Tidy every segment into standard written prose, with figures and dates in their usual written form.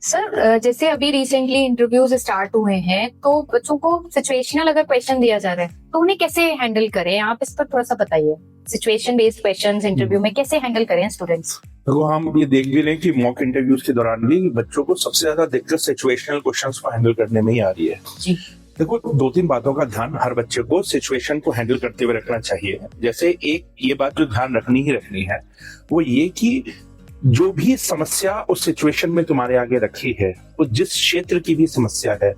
Sir जैसे अभी recently interviews start हुए हैं तो बच्चों को सिचुएशनल अगर क्वेश्चन दिया जा रहा है तो उन्हें कैसे हैंडल करें, आप इस पर थोड़ा सा बताइए। सिचुएशन बेस्ड क्वेश्चंस इंटरव्यू में कैसे हैंडल करें स्टूडेंट्स? तो हम ये देख भी रहे हैं कि मॉक इंटरव्यूज के दौरान भी बच्चों को सबसे ज्यादा दिक्कत सिचुएशनल क्वेश्चंस को हैंडल करने में ही आ रही है। जी। देखो, दो तीन बातों का ध्यान हर बच्चे को सिचुएशन को हैंडल करते हुए रखना चाहिए। जैसे एक ये बात जो ध्यान रखनी ही रखनी है वो ये कि जो भी समस्या उस सिचुएशन में तुम्हारे आगे रखी है, वो जिस क्षेत्र की भी समस्या है,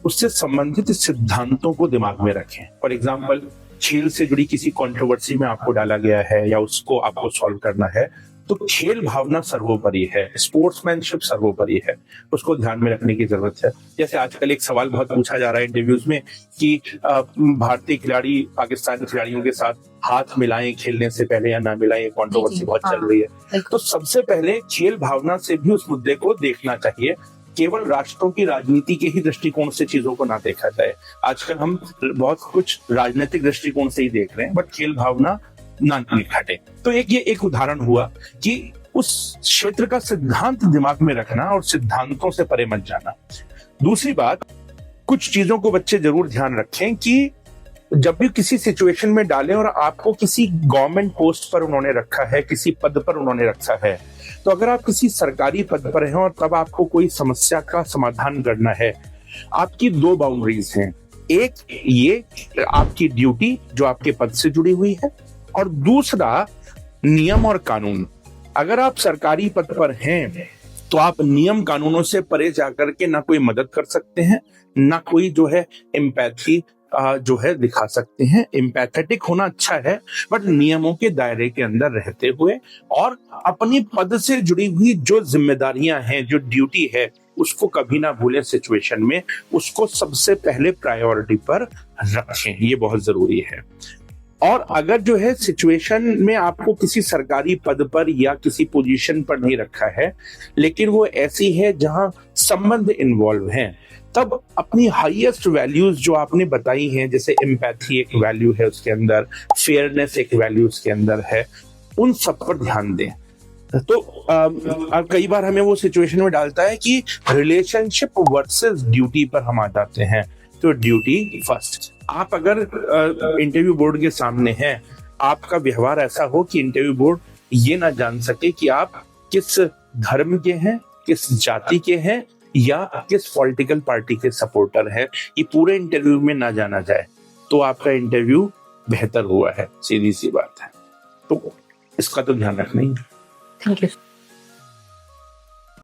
उससे संबंधित सिद्धांतों को दिमाग में रखें। फॉर एग्जाम्पल, खेल से जुड़ी किसी कंट्रोवर्सी में आपको डाला गया है या उसको आपको सॉल्व करना है, तो खेल भावना सर्वोपरि है, स्पोर्ट्समैनशिप सर्वोपरि है, उसको ध्यान में रखने की जरूरत है। जैसे आजकल एक सवाल बहुत पूछा जा रहा है इंटरव्यूज में कि भारतीय खिलाड़ी पाकिस्तानी खिलाड़ियों के साथ हाथ मिलाएं खेलने से पहले या ना मिलाएं, कंट्रोवर्सी बहुत चल रही है। तो सबसे पहले खेल भावना से भी उस मुद्दे को देखना चाहिए। केवल राष्ट्रों की राजनीति के ही दृष्टिकोण से चीजों को ना देखा जाए। आजकल हम बहुत कुछ राजनीतिक दृष्टिकोण से ही देख रहे हैं, बट खेल भावना ना हटे। तो ये एक उदाहरण हुआ कि उस क्षेत्र का सिद्धांत दिमाग में रखना और सिद्धांतों से परे मत जाना। दूसरी बात, कुछ चीजों को बच्चे जरूर ध्यान रखें कि जब भी किसी सिचुएशन में डालें और आपको किसी गवर्नमेंट पोस्ट पर उन्होंने रखा है, किसी पद पर उन्होंने रखा है, तो अगर आप किसी सरकारी पद पर हैं और तब आपको कोई समस्या का समाधान करना है, आपकी दो बाउंड्रीज हैं। एक ये आपकी ड्यूटी जो आपके पद से जुड़ी हुई है, और दूसरा नियम और कानून। अगर आप सरकारी पद पर हैं तो आप नियम कानूनों से परे जाकर के ना कोई मदद कर सकते हैं, ना कोई जो है एम्पैथी जो है दिखा सकते हैं। एम्पैथेटिक होना अच्छा है, बट नियमों के दायरे के अंदर रहते हुए और अपनी पद से जुड़ी हुई जो जिम्मेदारियां हैं, जो ड्यूटी है, उसको कभी ना भूलें। सिचुएशन में उसको सबसे पहले प्रायोरिटी पर रखें, ये बहुत जरूरी है। और अगर जो है सिचुएशन में आपको किसी सरकारी पद पर या किसी पोजीशन पर नहीं रखा है, लेकिन वो ऐसी है जहां संबंध इन्वॉल्व हैं, तब अपनी हाईएस्ट वैल्यूज जो आपने बताई हैं, जैसे एम्पैथी एक वैल्यू है उसके अंदर, फेयरनेस एक वैल्यू उसके अंदर है, उन सब पर ध्यान दें। तो कई बार हमें वो सिचुएशन में डालता है कि रिलेशनशिप वर्सेस ड्यूटी पर हम आ जाते हैं, तो ड्यूटी फर्स्ट। आप अगर इंटरव्यू बोर्ड के सामने हैं, आपका व्यवहार ऐसा हो कि इंटरव्यू बोर्ड ये ना जान सके कि आप किस धर्म के हैं, किस जाति के हैं या किस पॉलिटिकल पार्टी के सपोर्टर हैं, ये पूरे इंटरव्यू में ना जाना जाए, तो आपका इंटरव्यू बेहतर हुआ है। सीधी सी बात है, तो इसका तो ध्यान रखना ही है। Thank you.